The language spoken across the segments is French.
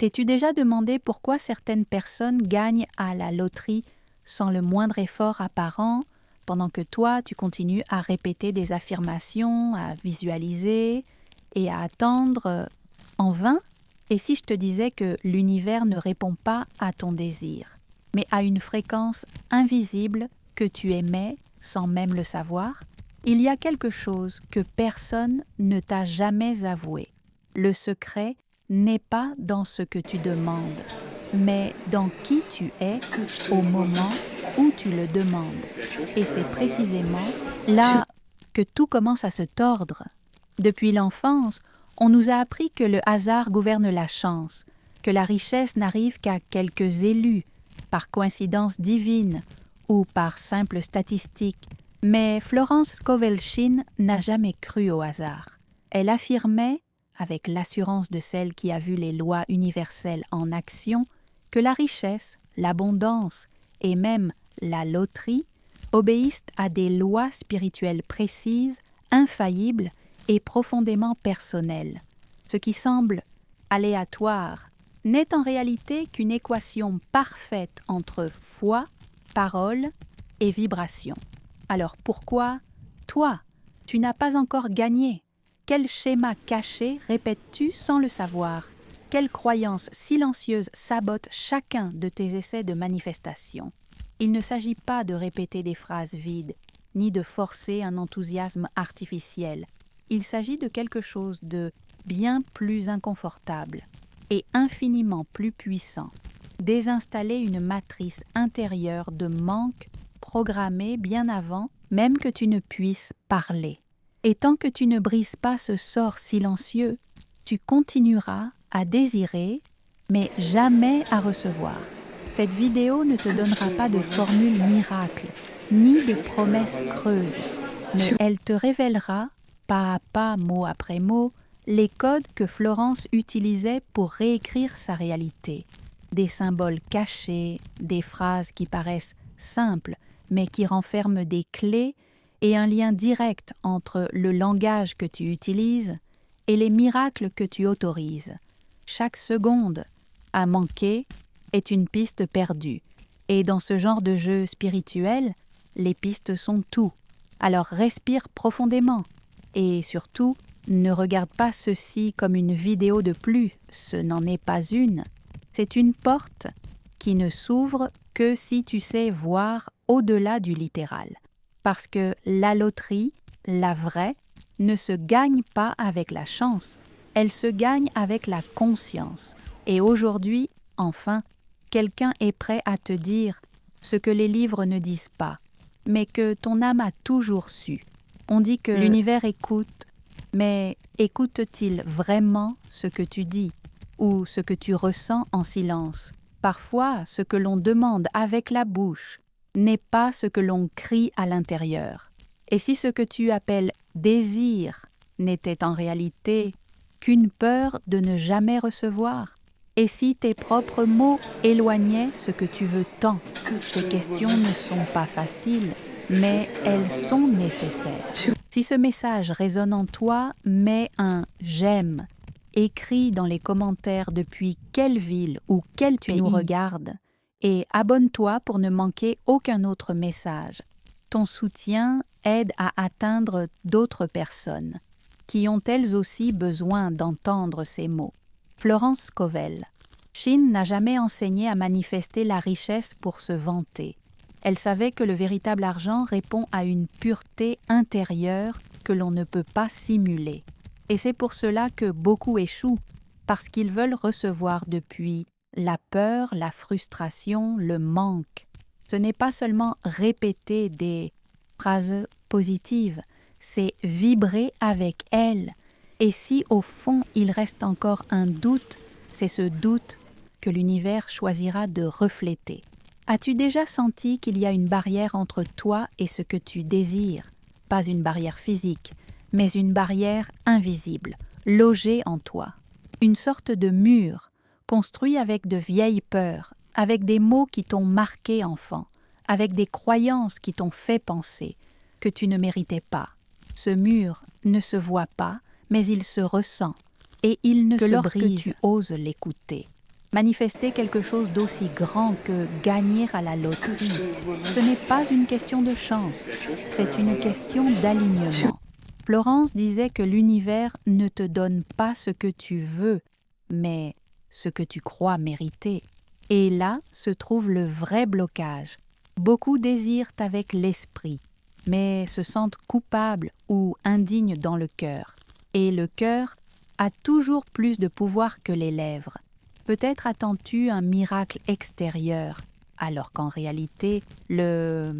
T'es-tu déjà demandé pourquoi certaines personnes gagnent à la loterie sans le moindre effort apparent, pendant que toi, tu continues à répéter des affirmations, à visualiser et à attendre en vain? Et si je te disais que l'univers ne répond pas à ton désir, mais à une fréquence invisible que tu émets sans même le savoir? Il y a quelque chose que personne ne t'a jamais avoué. Le secret n'est pas dans ce que tu demandes, mais dans qui tu es au moment où tu le demandes. Et c'est précisément là que tout commence à se tordre. Depuis l'enfance, on nous a appris que le hasard gouverne la chance, que la richesse n'arrive qu'à quelques élus, par coïncidence divine ou par simple statistique. Mais Florence Scovel-Shinn n'a jamais cru au hasard. Elle affirmait, avec l'assurance de celle qui a vu les lois universelles en action, que la richesse, l'abondance et même la loterie obéissent à des lois spirituelles précises, infaillibles et profondément personnelles. Ce qui semble aléatoire n'est en réalité qu'une équation parfaite entre foi, parole et vibration. Alors pourquoi, toi, tu n'as pas encore gagné? Quel schéma caché répètes-tu sans le savoir? Quelle croyance silencieuse sabote chacun de tes essais de manifestation? Il ne s'agit pas de répéter des phrases vides, ni de forcer un enthousiasme artificiel. Il s'agit de quelque chose de bien plus inconfortable et infiniment plus puissant. Désinstaller une matrice intérieure de manque programmée bien avant même que tu ne puisses parler. Et tant que tu ne brises pas ce sort silencieux, tu continueras à désirer, mais jamais à recevoir. Cette vidéo ne te donnera pas de formule miracle, ni de promesses creuses, mais elle te révélera, pas à pas, mot après mot, les codes que Florence utilisait pour réécrire sa réalité. Des symboles cachés, des phrases qui paraissent simples, mais qui renferment des clés et un lien direct entre le langage que tu utilises et les miracles que tu autorises. Chaque seconde à manquer est une piste perdue. Et dans ce genre de jeu spirituel, les pistes sont tout. Alors respire profondément. Et surtout, ne regarde pas ceci comme une vidéo de plus, ce n'en est pas une. C'est une porte qui ne s'ouvre que si tu sais voir au-delà du littéral. Parce que la loterie, la vraie, ne se gagne pas avec la chance, elle se gagne avec la conscience. Et aujourd'hui, enfin, quelqu'un est prêt à te dire ce que les livres ne disent pas, mais que ton âme a toujours su. On dit que l'univers écoute, mais écoute-t-il vraiment ce que tu dis ou ce que tu ressens en silence? Parfois, ce que l'on demande avec la bouche n'est pas ce que l'on crie à l'intérieur. Et si ce que tu appelles désir n'était en réalité qu'une peur de ne jamais recevoir? Et si tes propres mots éloignaient ce que tu veux tant? Ces questions ne sont pas faciles, mais elles sont nécessaires. Si ce message résonne en toi, mets un « j'aime » écrit dans les commentaires depuis quelle ville ou quel pays tu nous regardes et abonne-toi pour ne manquer aucun autre message. Ton soutien aide à atteindre d'autres personnes qui ont elles aussi besoin d'entendre ces mots. Florence Scovel. Shinn n'a jamais enseigné à manifester la richesse pour se vanter. Elle savait que le véritable argent répond à une pureté intérieure que l'on ne peut pas simuler. Et c'est pour cela que beaucoup échouent, parce qu'ils veulent recevoir depuis la peur, la frustration, le manque. Ce n'est pas seulement répéter des phrases positives, c'est vibrer avec elles. Et si au fond il reste encore un doute, c'est ce doute que l'univers choisira de refléter. As-tu déjà senti qu'il y a une barrière entre toi et ce que tu désires? Pas une barrière physique, mais une barrière invisible, logée en toi. Une sorte de mur, construit avec de vieilles peurs, avec des mots qui t'ont marqué enfant, avec des croyances qui t'ont fait penser que tu ne méritais pas. Ce mur ne se voit pas, mais il se ressent, et il ne se brise que lorsque tu oses l'écouter. Manifester quelque chose d'aussi grand que gagner à la loterie, ce n'est pas une question de chance, c'est une question d'alignement. Florence disait que l'univers ne te donne pas ce que tu veux, mais ce que tu crois mériter. Et là se trouve le vrai blocage. Beaucoup désirent avec l'esprit, mais se sentent coupables ou indignes dans le cœur. Et le cœur a toujours plus de pouvoir que les lèvres. Peut-être attends-tu un miracle extérieur, alors qu'en réalité, le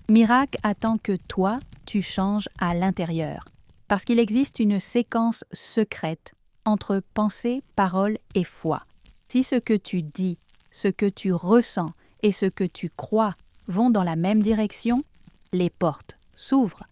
miracle attend que toi, tu changes à l'intérieur. Parce qu'il existe une séquence secrète entre pensée, parole et foi. Si ce que tu dis, ce que tu ressens et ce que tu crois vont dans la même direction, les portes s'ouvrent.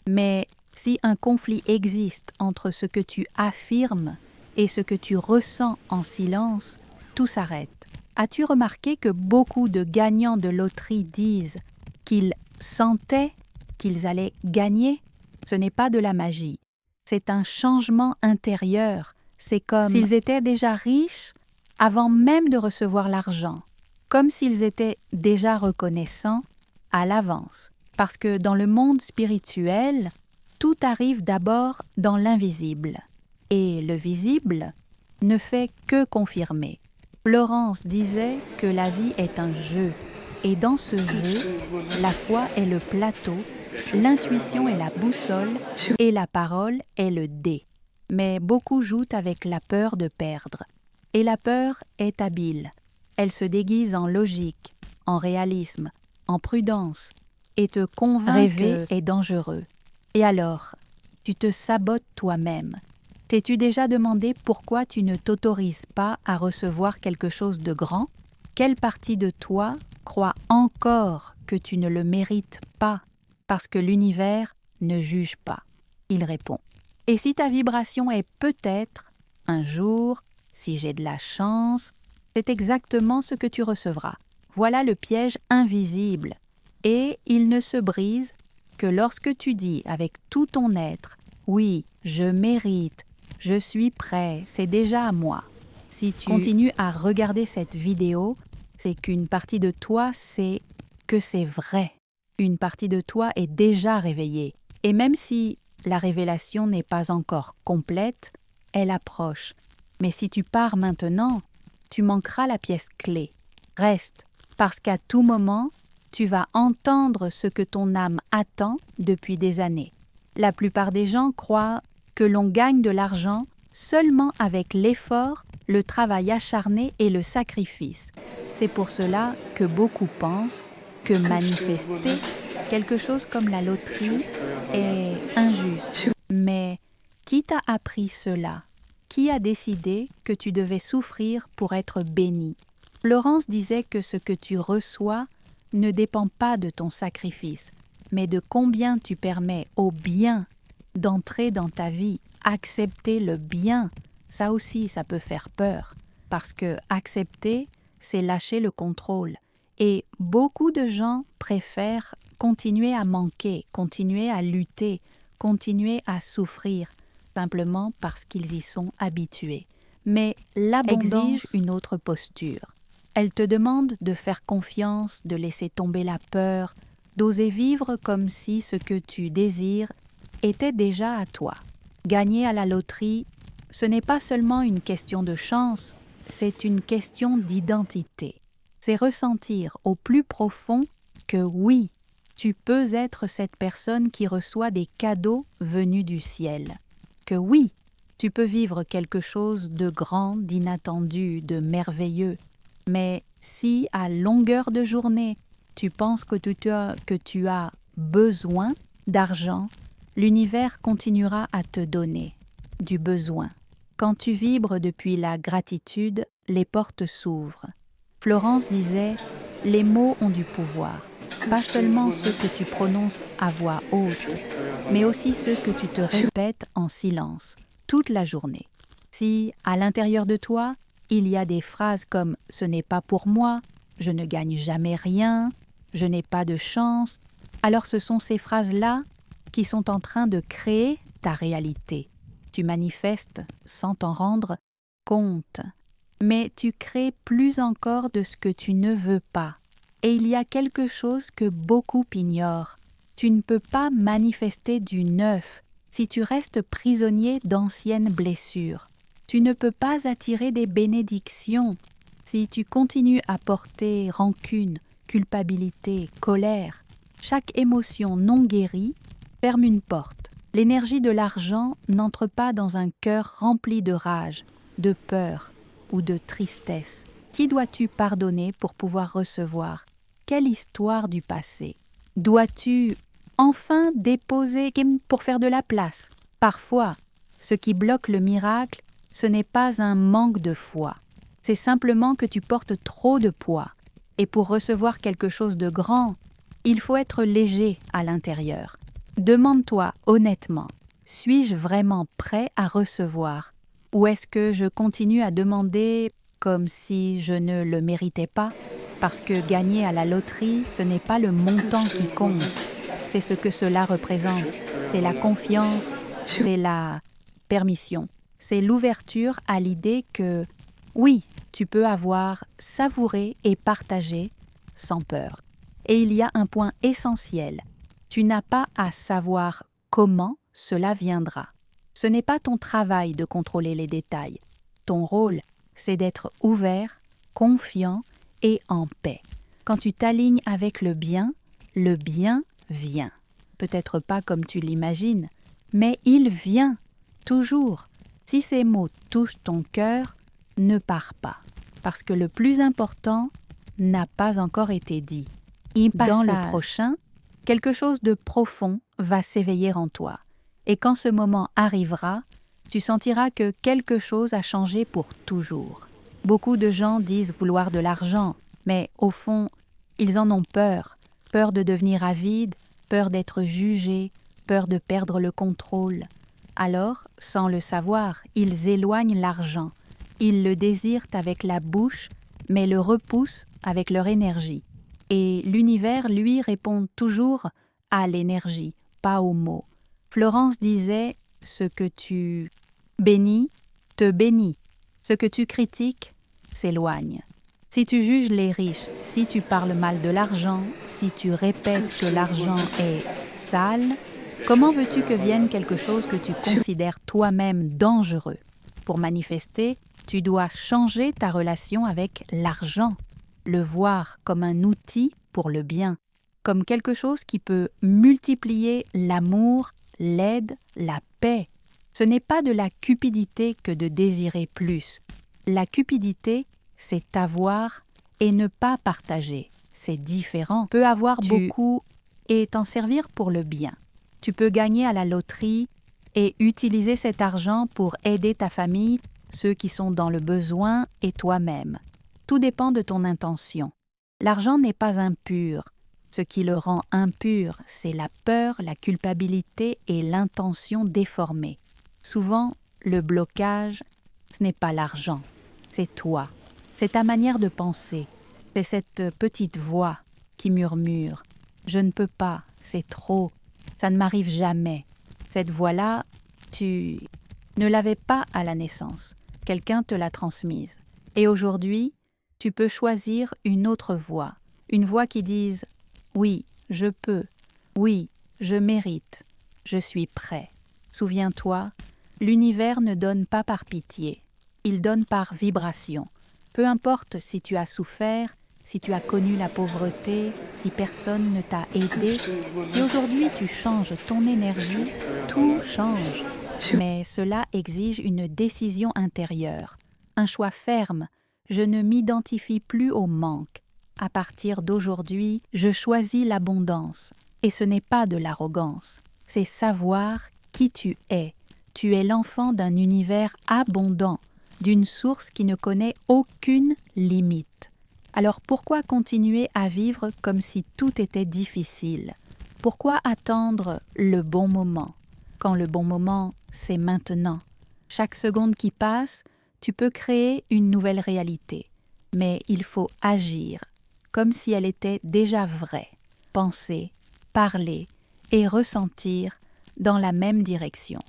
Mais si un conflit existe entre ce que tu affirmes et ce que tu ressens en silence, tout s'arrête. As-tu remarqué que beaucoup de gagnants de loterie disent qu'ils sentaient qu'ils allaient gagner? Ce n'est pas de la magie. C'est un changement intérieur. C'est comme s'ils étaient déjà riches avant même de recevoir l'argent, comme s'ils étaient déjà reconnaissants à l'avance. Parce que dans le monde spirituel, tout arrive d'abord dans l'invisible. Et le visible ne fait que confirmer. Florence disait que la vie est un jeu. Et dans ce jeu, la foi est le plateau, l'intuition est la boussole et la parole est le dé. Mais beaucoup jouent avec la peur de perdre. Et la peur est habile. Elle se déguise en logique, en réalisme, en prudence et te convainc rêver est dangereux. Et alors, tu te sabotes toi-même. T'es-tu déjà demandé pourquoi tu ne t'autorises pas à recevoir quelque chose de grand? Quelle partie de toi croit encore que tu ne le mérites pas parce que l'univers ne juge pas? Il répond. Et si ta vibration est peut-être, un jour, si j'ai de la chance, c'est exactement ce que tu recevras. Voilà le piège invisible. Et il ne se brise que lorsque tu dis avec tout ton être, oui, je mérite, je suis prêt, c'est déjà à moi. Si tu continues à regarder cette vidéo, c'est qu'une partie de toi sait que c'est vrai. Une partie de toi est déjà réveillée. Et même si la révélation n'est pas encore complète, elle approche. Mais si tu pars maintenant, tu manqueras la pièce clé. Reste, parce qu'à tout moment, tu vas entendre ce que ton âme attend depuis des années. La plupart des gens croient que l'on gagne de l'argent seulement avec l'effort, le travail acharné et le sacrifice. C'est pour cela que beaucoup pensent que manifester quelque chose comme la loterie est injuste. Mais qui t'a appris cela? Qui a décidé que tu devais souffrir pour être béni? Florence disait que ce que tu reçois ne dépend pas de ton sacrifice, mais de combien tu permets au bien d'entrer dans ta vie. Accepter le bien, ça aussi, ça peut faire peur, parce que accepter, c'est lâcher le contrôle. Et beaucoup de gens préfèrent continuer à manquer, continuer à lutter, continuer à souffrir, simplement parce qu'ils y sont habitués. Mais l'abondance exige une autre posture. Elle te demande de faire confiance, de laisser tomber la peur, d'oser vivre comme si ce que tu désires était déjà à toi. Gagner à la loterie, ce n'est pas seulement une question de chance, c'est une question d'identité. C'est ressentir au plus profond que oui, tu peux être cette personne qui reçoit des cadeaux venus du ciel. Que oui, tu peux vivre quelque chose de grand, d'inattendu, de merveilleux. Mais si à longueur de journée, tu penses que tu as besoin d'argent, l'univers continuera à te donner du besoin. Quand tu vibres depuis la gratitude, les portes s'ouvrent. Florence disait, les mots ont du pouvoir, pas seulement ceux que tu prononces à voix haute, mais aussi ceux que tu te répètes en silence, toute la journée. Si, à l'intérieur de toi, il y a des phrases comme « ce n'est pas pour moi »,« je ne gagne jamais rien »,« je n'ai pas de chance », alors ce sont ces phrases-là qui sont en train de créer ta réalité. Tu manifestes sans t'en rendre compte. mais tu crées plus encore de ce que tu ne veux pas. Et il y a quelque chose que beaucoup ignorent. Tu ne peux pas manifester du neuf si tu restes prisonnier d'anciennes blessures. Tu ne peux pas attirer des bénédictions si tu continues à porter rancune, culpabilité, colère. Chaque émotion non guérie ferme une porte. L'énergie de l'argent n'entre pas dans un cœur rempli de rage, de peur ou de tristesse. Qui dois-tu pardonner pour pouvoir recevoir? Quelle histoire du passé? Dois-tu enfin déposer pour faire de la place? Parfois, ce qui bloque le miracle, ce n'est pas un manque de foi. C'est simplement que tu portes trop de poids. Et pour recevoir quelque chose de grand, il faut être léger à l'intérieur. Demande-toi honnêtement, suis-je vraiment prêt à recevoir? Ou est-ce que je continue à demander comme si je ne le méritais pas? Parce que gagner à la loterie, ce n'est pas le montant qui compte. C'est ce que cela représente. C'est la confiance, c'est la permission. C'est l'ouverture à l'idée que, oui, tu peux avoir savouré et partagé sans peur. Et il y a un point essentiel. Tu n'as pas à savoir comment cela viendra. Ce n'est pas ton travail de contrôler les détails. Ton rôle, c'est d'être ouvert, confiant et en paix. Quand tu t'alignes avec le bien vient. Peut-être pas comme tu l'imagines, mais il vient, toujours. Si ces mots touchent ton cœur, ne pars pas, parce que le plus important n'a pas encore été dit. Dans le prochain, quelque chose de profond va s'éveiller en toi. Et quand ce moment arrivera, tu sentiras que quelque chose a changé pour toujours. Beaucoup de gens disent vouloir de l'argent, mais au fond, ils en ont peur. Peur de devenir avides, peur d'être jugés, peur de perdre le contrôle. Alors, sans le savoir, ils éloignent l'argent. Ils le désirent avec la bouche, mais le repoussent avec leur énergie. Et l'univers, lui, répond toujours à l'énergie, pas aux mots. Florence disait « Ce que tu bénis, te bénit. Ce que tu critiques, s'éloigne. » Si tu juges les riches, si tu parles mal de l'argent, si tu répètes que l'argent est sale, comment veux-tu que vienne quelque chose que tu considères toi-même dangereux? Pour manifester, tu dois changer ta relation avec l'argent, le voir comme un outil pour le bien, comme quelque chose qui peut multiplier l'amour, l'aide, la paix. Ce n'est pas de la cupidité que de désirer plus. La cupidité, c'est avoir et ne pas partager. C'est différent. Tu peux avoir beaucoup et t'en servir pour le bien. Tu peux gagner à la loterie et utiliser cet argent pour aider ta famille, ceux qui sont dans le besoin et toi-même. Tout dépend de ton intention. L'argent n'est pas impur. Ce qui le rend impur, c'est la peur, la culpabilité et l'intention déformée. Souvent, le blocage, ce n'est pas l'argent, c'est toi. C'est ta manière de penser. C'est cette petite voix qui murmure « Je ne peux pas, c'est trop, ça ne m'arrive jamais ». Cette voix-là, tu ne l'avais pas à la naissance. Quelqu'un te l'a transmise. Et aujourd'hui, tu peux choisir une autre voix. Une voix qui dise « Oui, je peux. Oui, je mérite. Je suis prêt. » Souviens-toi, l'univers ne donne pas par pitié. Il donne par vibration. Peu importe si tu as souffert, si tu as connu la pauvreté, si personne ne t'a aidé, si aujourd'hui tu changes ton énergie, tout change. Mais cela exige une décision intérieure, un choix ferme. Je ne m'identifie plus au manque. À partir d'aujourd'hui, je choisis l'abondance. Et ce n'est pas de l'arrogance, c'est savoir qui tu es. Tu es l'enfant d'un univers abondant, d'une source qui ne connaît aucune limite. Alors pourquoi continuer à vivre comme si tout était difficile? Pourquoi attendre le bon moment? Quand le bon moment, c'est maintenant. Chaque seconde qui passe, tu peux créer une nouvelle réalité. Mais il faut agir, comme si elle était déjà vraie. Penser, parler et ressentir dans la même direction.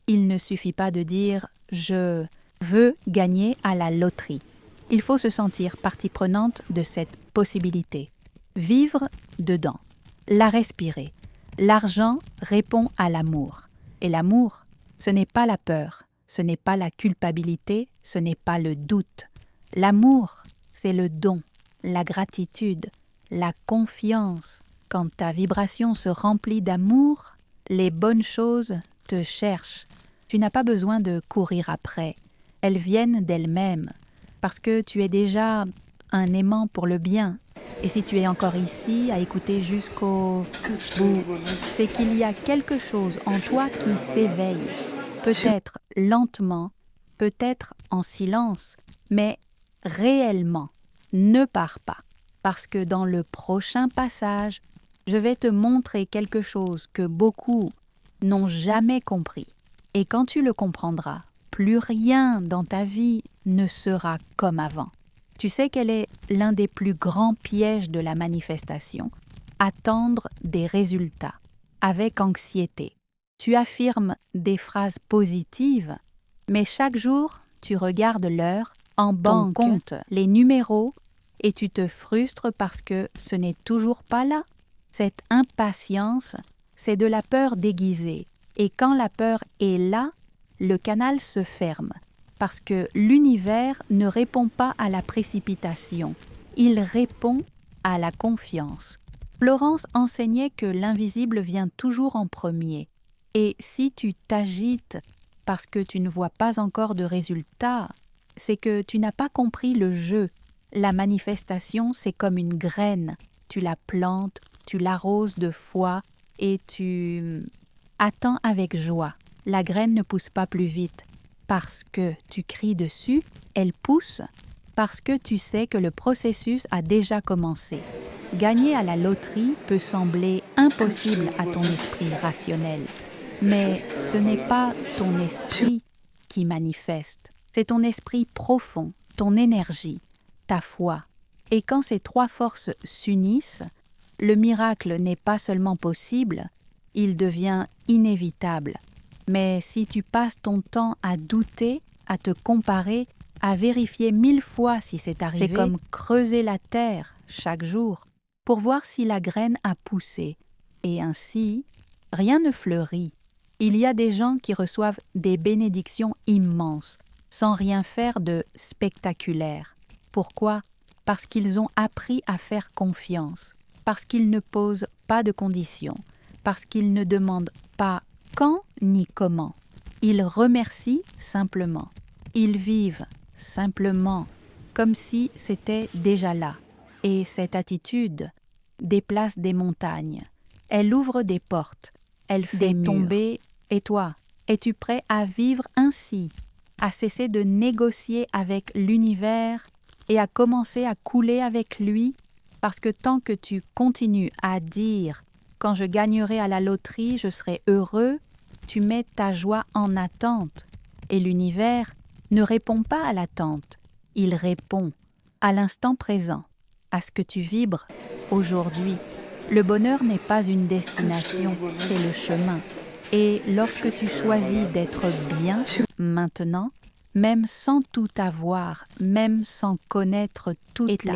Il ne suffit pas de dire « je veux gagner à la loterie ». Il faut se sentir partie prenante de cette possibilité. Vivre dedans, la respirer. L'argent répond à l'amour. Et l'amour, ce n'est pas la peur, ce n'est pas la culpabilité, ce n'est pas le doute. L'amour, c'est le don, la gratitude, la confiance. Quand ta vibration se remplit d'amour, les bonnes choses te cherchent. Tu n'as pas besoin de courir après. Elles viennent d'elles-mêmes, parce que tu es déjà un aimant pour le bien. Et si tu es encore ici à écouter jusqu'au bout, c'est qu'il y a quelque chose en toi qui s'éveille. Peut-être lentement, peut-être en silence, mais réellement. Ne pars pas, parce que dans le prochain passage, je vais te montrer quelque chose que beaucoup n'ont jamais compris. Et quand tu le comprendras, plus rien dans ta vie ne sera comme avant. Tu sais quel est l'un des plus grands pièges de la manifestation? Attendre des résultats, avec anxiété. Tu affirmes des phrases positives, mais chaque jour, tu regardes l'heure, en banque, ton compte, les numéros, et tu te frustres parce que ce n'est toujours pas là. Cette impatience, c'est de la peur déguisée. Et quand la peur est là, le canal se ferme, parce que l'univers ne répond pas à la précipitation, il répond à la confiance. Florence enseignait que l'invisible vient toujours en premier. Et si tu t'agites parce que tu ne vois pas encore de résultat, c'est que tu n'as pas compris le jeu. La manifestation, c'est comme une graine. Tu la plantes, tu l'arroses de foi et tu attends avec joie. La graine ne pousse pas plus vite. Parce que tu cries dessus, elle pousse parce que tu sais que le processus a déjà commencé. Gagner à la loterie peut sembler impossible à ton esprit rationnel, mais ce n'est pas ton esprit qui manifeste, c'est ton esprit profond, ton énergie, ta foi. Et quand ces trois forces s'unissent, le miracle n'est pas seulement possible, il devient inévitable. Mais si tu passes ton temps à douter, à te comparer, à vérifier 1000 fois si c'est arrivé, c'est comme creuser la terre chaque jour pour voir si la graine a poussé. Et ainsi, rien ne fleurit. Il y a des gens qui reçoivent des bénédictions immenses, sans rien faire de spectaculaire. Pourquoi? Parce qu'ils ont appris à faire confiance, parce qu'ils ne posent pas de conditions, parce qu'ils ne demandent pas quand ni comment. Ils remercient simplement. Ils vivent simplement, comme si c'était déjà là. Et cette attitude déplace des montagnes. Elle ouvre des portes. Elle fait tomber. Et toi, es-tu prêt à vivre ainsi, à cesser de négocier avec l'univers et à commencer à couler avec lui? Parce que tant que tu continues à dire « quand je gagnerai à la loterie, je serai heureux », tu mets ta joie en attente. Et l'univers ne répond pas à l'attente, il répond à l'instant présent, à ce que tu vibres aujourd'hui. Le bonheur n'est pas une destination, c'est le chemin. Et lorsque tu choisis d'être bien maintenant, même sans tout avoir, même sans connaître toutes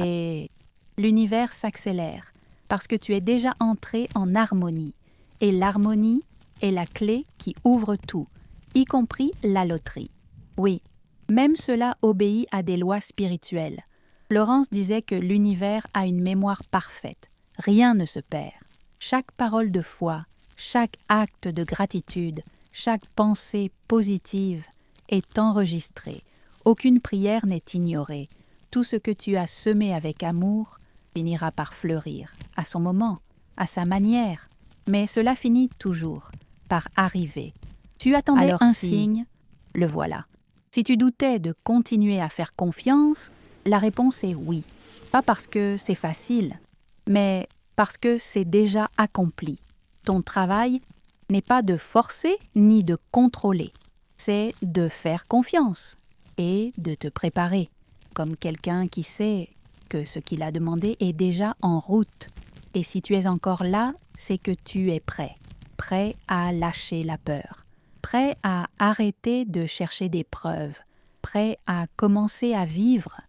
l'univers s'accélère parce que tu es déjà entré en harmonie. Et l'harmonie est la clé qui ouvre tout, y compris la loterie. Oui, même cela obéit à des lois spirituelles. Florence disait que l'univers a une mémoire parfaite. Rien ne se perd. Chaque parole de foi, chaque acte de gratitude, chaque pensée positive est enregistrée. Aucune prière n'est ignorée. Tout ce que tu as semé avec amour finira par fleurir, à son moment, à sa manière. Mais cela finit toujours par arriver. Tu attendais alors un signe, le voilà. Si tu doutais de continuer à faire confiance, la réponse est oui. Pas parce que c'est facile, mais parce que c'est déjà accompli. Ton travail n'est pas de forcer ni de contrôler, c'est de faire confiance et de te préparer, comme quelqu'un qui sait que ce qu'il a demandé est déjà en route. Et si tu es encore là, c'est que tu es prêt, prêt à lâcher la peur, prêt à arrêter de chercher des preuves, prêt à commencer à vivre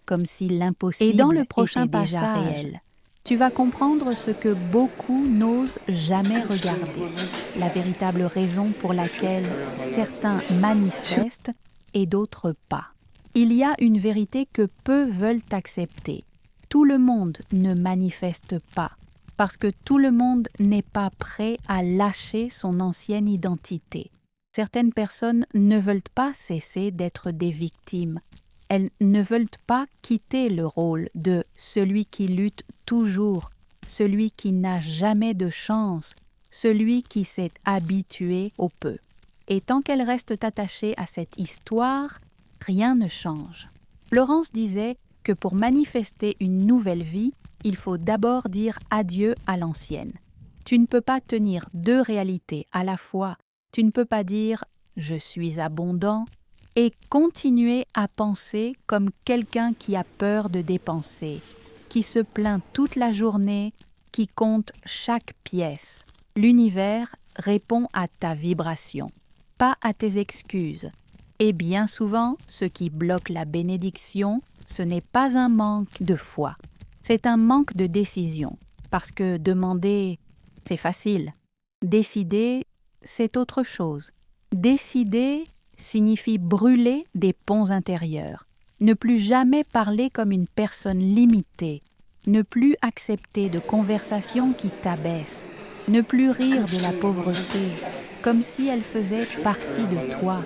comme si l'impossible était déjà réel. Et dans le prochain passage, tu vas comprendre ce que beaucoup n'osent jamais regarder, la véritable raison pour laquelle certains manifestent et d'autres pas. Il y a une vérité que peu veulent accepter. Tout le monde ne manifeste pas, parce que tout le monde n'est pas prêt à lâcher son ancienne identité. Certaines personnes ne veulent pas cesser d'être des victimes. Elles ne veulent pas quitter le rôle de celui qui lutte toujours, celui qui n'a jamais de chance, celui qui s'est habitué au peu. Et tant qu'elles restent attachées à cette histoire, rien ne change. Florence disait que pour manifester une nouvelle vie, il faut d'abord dire adieu à l'ancienne. Tu ne peux pas tenir deux réalités à la fois. Tu ne peux pas dire « je suis abondant » et continuer à penser comme quelqu'un qui a peur de dépenser, qui se plaint toute la journée, qui compte chaque pièce. L'univers répond à ta vibration, pas à tes excuses. Et bien souvent, ce qui bloque la bénédiction, ce n'est pas un manque de foi, c'est un manque de décision. Parce que demander, c'est facile. Décider, c'est autre chose. Décider signifie brûler des ponts intérieurs, ne plus jamais parler comme une personne limitée, ne plus accepter de conversations qui t'abaissent, ne plus rire de la pauvreté, comme si elle faisait partie de toi.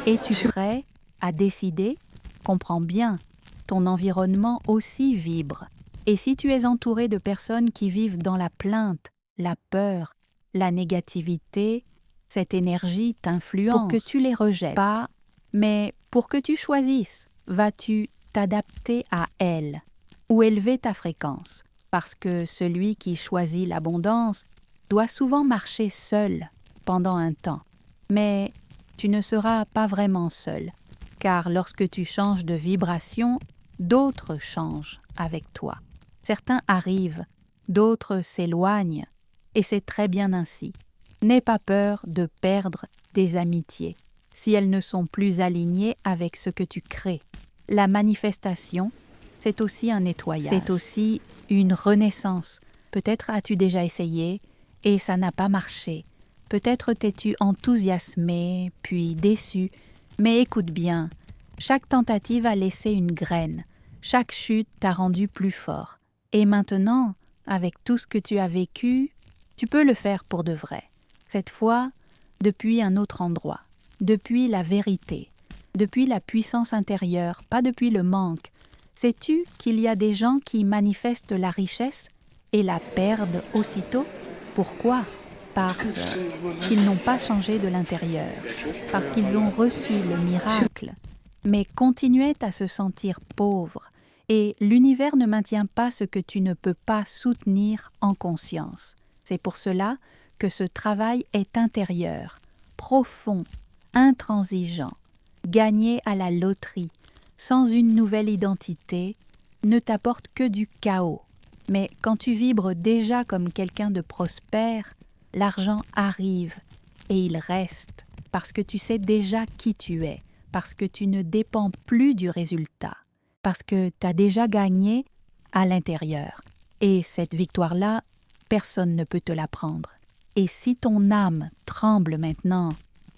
Es-tu prêt à décider? Comprends bien, ton environnement aussi vibre. Et si tu es entouré de personnes qui vivent dans la plainte, la peur, la négativité, cette énergie t'influence. Pour que tu les rejettes, pas, mais pour que tu choisisses, vas-tu t'adapter à elles ou élever ta fréquence? Parce que celui qui choisit l'abondance doit souvent marcher seul pendant un temps. Mais tu ne seras pas vraiment seul, car lorsque tu changes de vibration, d'autres changent avec toi. Certains arrivent, d'autres s'éloignent, et c'est très bien ainsi. N'aie pas peur de perdre des amitiés, si elles ne sont plus alignées avec ce que tu crées. La manifestation, c'est aussi un nettoyage. C'est aussi une renaissance. Peut-être as-tu déjà essayé et ça n'a pas marché. Peut-être t'es-tu enthousiasmé, puis déçu. Mais écoute bien, chaque tentative a laissé une graine. Chaque chute t'a rendu plus fort. Et maintenant, avec tout ce que tu as vécu, tu peux le faire pour de vrai. Cette fois, depuis un autre endroit, depuis la vérité, depuis la puissance intérieure, pas depuis le manque. Sais-tu qu'il y a des gens qui manifestent la richesse et la perdent aussitôt? Pourquoi? Parce qu'ils n'ont pas changé de l'intérieur, parce qu'ils ont reçu le miracle, mais continuaient à se sentir pauvres, et l'univers ne maintient pas ce que tu ne peux pas soutenir en conscience. C'est pour cela que ce travail est intérieur, profond, intransigeant. Gagner à la loterie, sans une nouvelle identité, ne t'apporte que du chaos. Mais quand tu vibres déjà comme quelqu'un de prospère, l'argent arrive et il reste parce que tu sais déjà qui tu es, parce que tu ne dépends plus du résultat, parce que tu as déjà gagné à l'intérieur. Et cette victoire-là, personne ne peut te la prendre. Et si ton âme tremble maintenant,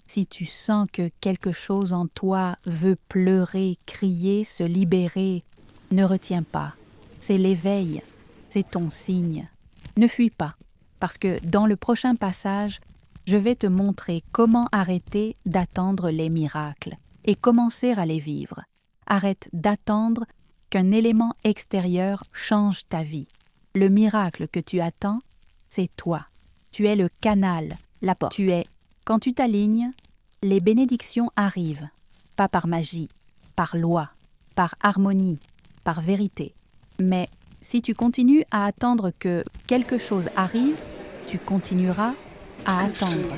si tu sens que quelque chose en toi veut pleurer, crier, se libérer, ne retiens pas. C'est l'éveil, c'est ton signe. Ne fuis pas, parce que dans le prochain passage, je vais te montrer comment arrêter d'attendre les miracles et commencer à les vivre. Arrête d'attendre qu'un élément extérieur change ta vie. Le miracle que tu attends, c'est toi. Tu es le canal, la porte. Quand tu t'alignes, les bénédictions arrivent, pas par magie, par loi, par harmonie, par vérité. Mais si tu continues à attendre que quelque chose arrive, tu continueras à attendre.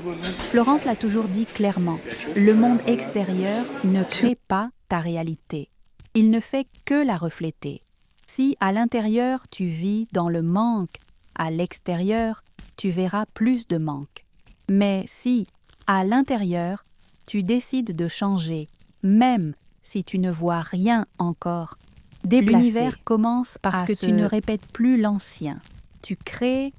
Florence l'a toujours dit clairement, le monde extérieur ne crée pas ta réalité. Il ne fait que la refléter. Si à l'intérieur tu vis dans le manque, à l'extérieur, tu verras plus de manque. Mais si, à l'intérieur, tu décides de changer, même si tu ne vois rien encore, déplacé. L'univers commence parce à que se- tu ne répètes plus l'ancien. Tu crées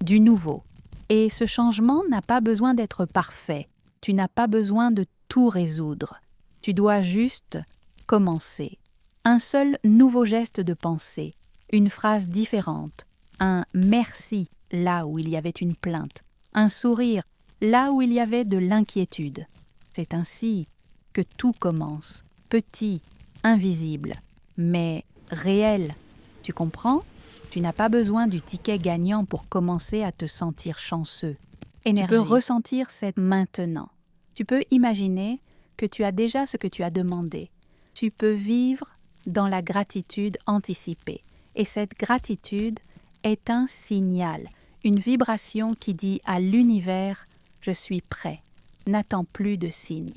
du nouveau. Et ce changement n'a pas besoin d'être parfait. Tu n'as pas besoin de tout résoudre. Tu dois juste commencer. Un seul nouveau geste de pensée, une phrase différente, un merci là où il y avait une plainte, un sourire là où il y avait de l'inquiétude. C'est ainsi que tout commence, petit, invisible, mais réel. Tu comprends? Tu n'as pas besoin du ticket gagnant pour commencer à te sentir chanceux. Énergie. Tu peux ressentir cette maintenant. Tu peux imaginer que tu as déjà ce que tu as demandé. Tu peux vivre dans la gratitude anticipée. Et cette gratitude est un signal, une vibration qui dit à l'univers « Je suis prêt, n'attends plus de signe. »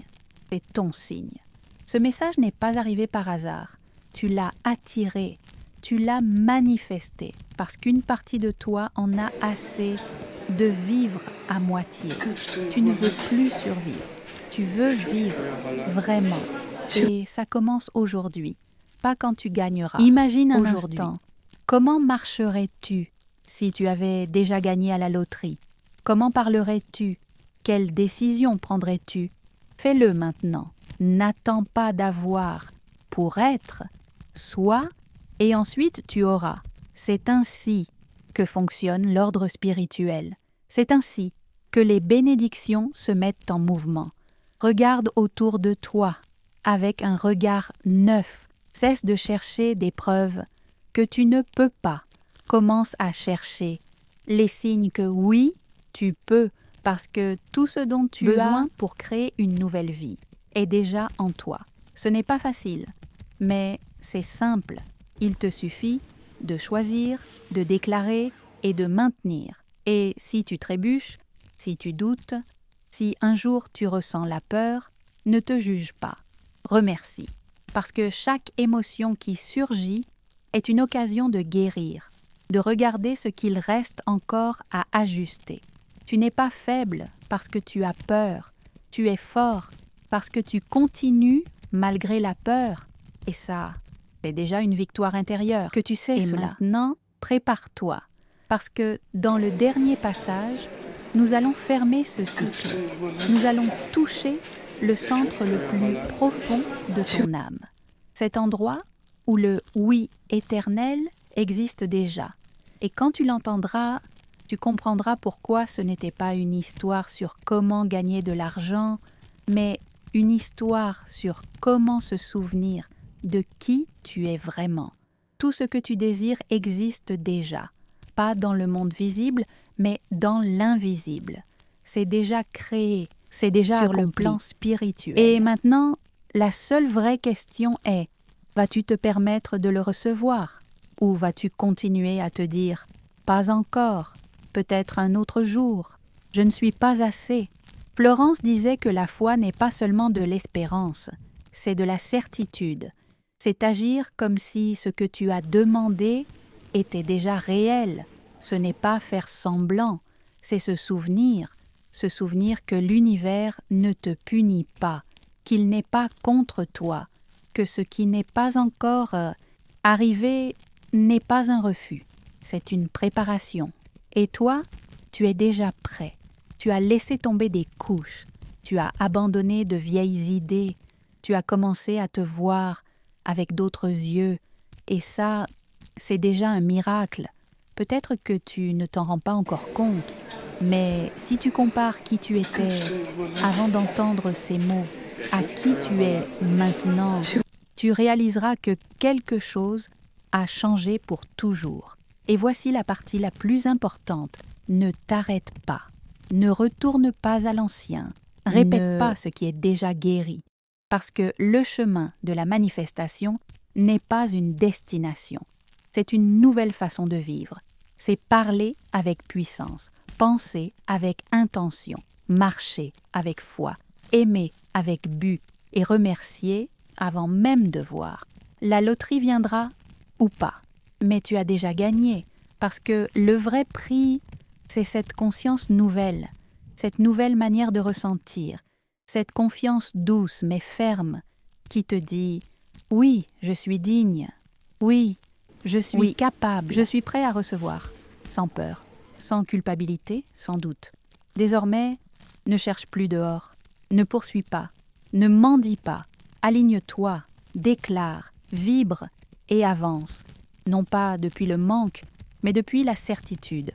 C'est ton signe. Ce message n'est pas arrivé par hasard. Tu l'as attiré, tu l'as manifesté, parce qu'une partie de toi en a assez de vivre à moitié. Tu ne veux plus survivre. Tu veux vivre vraiment. Et ça commence aujourd'hui, pas quand tu gagneras. Imagine un instant. Comment marcherais-tu si tu avais déjà gagné à la loterie? Comment parlerais-tu? Quelle décision prendrais-tu? Fais-le maintenant. N'attends pas d'avoir pour être. Sois et ensuite tu auras. C'est ainsi que fonctionne l'ordre spirituel. C'est ainsi que les bénédictions se mettent en mouvement. Regarde autour de toi avec un regard neuf. Cesse de chercher des preuves que tu ne peux pas. Commence à chercher les signes que oui, tu peux, parce que tout ce dont tu as besoin pour créer une nouvelle vie est déjà en toi. Ce n'est pas facile, mais c'est simple. Il te suffit de choisir, de déclarer et de maintenir. Et si tu trébuches, si tu doutes, si un jour tu ressens la peur, ne te juge pas. Remercie, parce que chaque émotion qui surgit est une occasion de guérir, de regarder ce qu'il reste encore à ajuster. Tu n'es pas faible parce que tu as peur, tu es fort parce que tu continues malgré la peur. Et ça, c'est déjà une victoire intérieure, que tu sais Et cela. Maintenant, prépare-toi, parce que dans le dernier passage, nous allons fermer ce cycle. Nous allons toucher le centre le plus profond de ton âme. Cet endroit où le oui éternel existe déjà. Et quand tu l'entendras, tu comprendras pourquoi ce n'était pas une histoire sur comment gagner de l'argent, mais une histoire sur comment se souvenir de qui tu es vraiment. Tout ce que tu désires existe déjà, pas dans le monde visible, mais dans l'invisible. C'est déjà créé, c'est déjà sur le plan spirituel. Et maintenant, la seule vraie question est, vas-tu te permettre de le recevoir? Ou vas-tu continuer à te dire, pas encore, peut-être un autre jour, je ne suis pas assez. Florence disait que la foi n'est pas seulement de l'espérance, c'est de la certitude. C'est agir comme si ce que tu as demandé était déjà réel. Ce n'est pas faire semblant, c'est se souvenir que l'univers ne te punit pas, qu'il n'est pas contre toi, que ce qui n'est pas encore arrivé n'est pas un refus, c'est une préparation. Et toi, tu es déjà prêt. Tu as laissé tomber des couches, tu as abandonné de vieilles idées, tu as commencé à te voir avec d'autres yeux, et ça, c'est déjà un miracle. Peut-être que tu ne t'en rends pas encore compte, mais si tu compares qui tu étais avant d'entendre ces mots à qui tu es maintenant, tu réaliseras que quelque chose a changé pour toujours. Et voici la partie la plus importante. Ne t'arrête pas. Ne retourne pas à l'ancien. Répète pas ce qui est déjà guéri. Parce que le chemin de la manifestation n'est pas une destination. C'est une nouvelle façon de vivre. C'est parler avec puissance, penser avec intention, marcher avec foi, aimer avec but et remercier avant même de voir. La loterie viendra ou pas, mais tu as déjà gagné parce que le vrai prix, c'est cette conscience nouvelle, cette nouvelle manière de ressentir, cette confiance douce mais ferme qui te dit « Oui, je suis digne, Oui, je suis Oui. capable. Je suis prêt à recevoir, sans peur, sans culpabilité, sans doute. Désormais, ne cherche plus dehors, ne poursuis pas, ne mendie pas, aligne-toi, déclare, vibre et avance, non pas depuis le manque, mais depuis la certitude,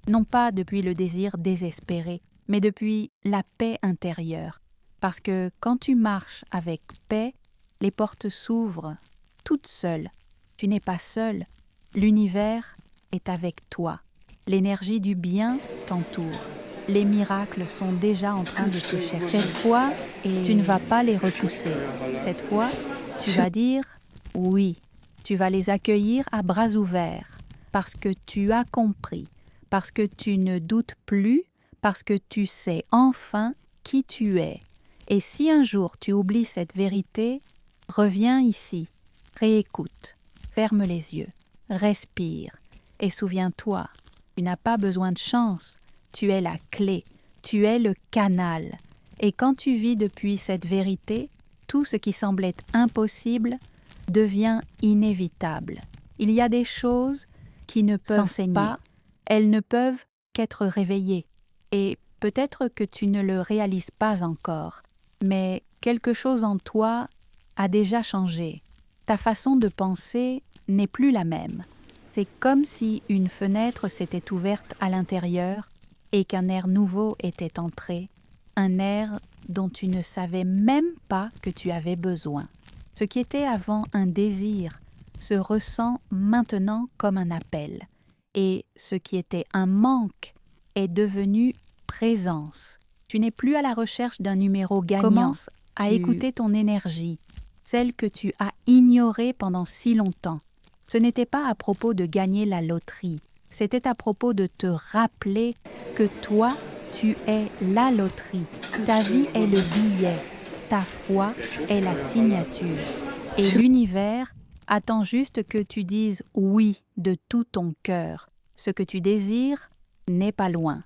non pas depuis le désir désespéré, mais depuis la paix intérieure. Parce que quand tu marches avec paix, les portes s'ouvrent toutes seules. Tu n'es pas seul, l'univers est avec toi. L'énergie du bien t'entoure. Les miracles sont déjà en train de te chercher. Cette fois, tu ne vas pas les repousser. Cette fois, tu vas dire oui. Tu vas les accueillir à bras ouverts parce que tu as compris, parce que tu ne doutes plus, parce que tu sais enfin qui tu es. Et si un jour tu oublies cette vérité, reviens ici, réécoute, ferme les yeux, respire et souviens-toi, tu n'as pas besoin de chance, tu es la clé, tu es le canal. Et quand tu vis depuis cette vérité, tout ce qui semblait impossible devient inévitable. Il y a des choses qui ne peuvent pas, elles ne peuvent qu'être réveillées. Et peut-être que tu ne le réalises pas encore, mais quelque chose en toi a déjà changé. Ta façon de penser n'est plus la même. C'est comme si une fenêtre s'était ouverte à l'intérieur et qu'un air nouveau était entré, un air dont tu ne savais même pas que tu avais besoin. Ce qui était avant un désir se ressent maintenant comme un appel, et ce qui était un manque est devenu présence. Tu n'es plus à la recherche d'un numéro gagnant. Commence à écouter ton énergie, celle que tu as ignorée pendant si longtemps. Ce n'était pas à propos de gagner la loterie, c'était à propos de te rappeler que toi, tu es la loterie. Ta vie est le billet, ta foi est la signature. Et l'univers attend juste que tu dises oui de tout ton cœur. Ce que tu désires n'est pas loin,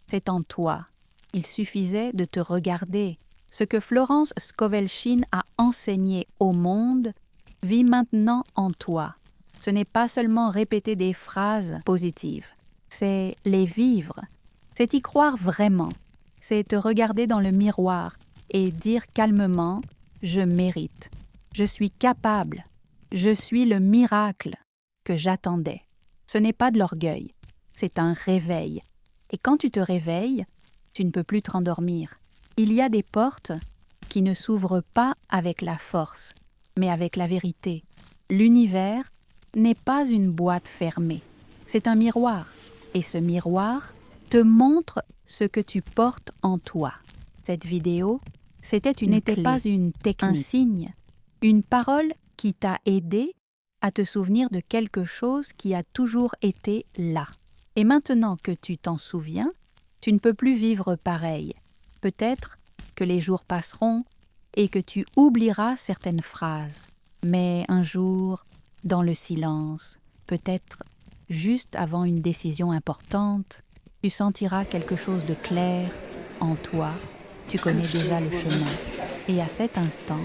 c'est en toi. Il suffisait de te regarder. Ce que Florence Scovel-Shinn a enseigné au monde vit maintenant en toi. Ce n'est pas seulement répéter des phrases positives, c'est les vivre, c'est y croire vraiment, c'est te regarder dans le miroir et dire calmement « je mérite, je suis capable, je suis le miracle que j'attendais ». Ce n'est pas de l'orgueil, c'est un réveil. Et quand tu te réveilles, tu ne peux plus te rendormir. Il y a des portes qui ne s'ouvrent pas avec la force, mais avec la vérité. L'univers n'est pas une boîte fermée, c'est un miroir. Et ce miroir te montre ce que tu portes en toi. Cette vidéo, n'était pas une technique, un signe, une parole qui t'a aidé à te souvenir de quelque chose qui a toujours été là. Et maintenant que tu t'en souviens, tu ne peux plus vivre pareil. Peut-être que les jours passeront et que tu oublieras certaines phrases. Mais un jour, dans le silence, peut-être juste avant une décision importante, tu sentiras quelque chose de clair en toi. Tu connais déjà le chemin. Et à cet instant,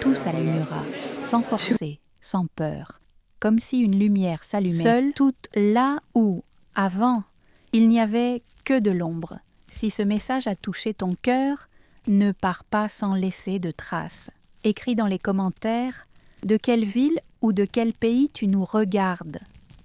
tout s'alignera, sans forcer, sans peur, comme si une lumière s'allumait, seule toute là où, avant, il n'y avait que de l'ombre. Si ce message a touché ton cœur, ne pars pas sans laisser de traces. Écris dans les commentaires de quelle ville ou de quel pays tu nous regardes.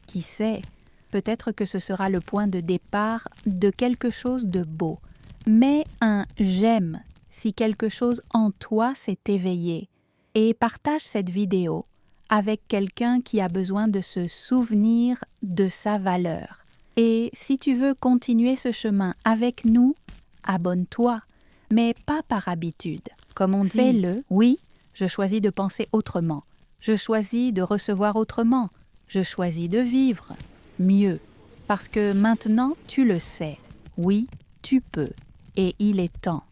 Qui sait, peut-être que ce sera le point de départ de quelque chose de beau. Mets un « j'aime » si quelque chose en toi s'est éveillé et partage cette vidéo avec quelqu'un qui a besoin de se souvenir de sa valeur. Et si tu veux continuer ce chemin avec nous, abonne-toi, mais pas par habitude. Comme on dit, fais-le. Oui, je choisis de penser autrement. Je choisis de recevoir autrement. Je choisis de vivre mieux. Parce que maintenant, tu le sais. Oui, tu peux. Et il est temps.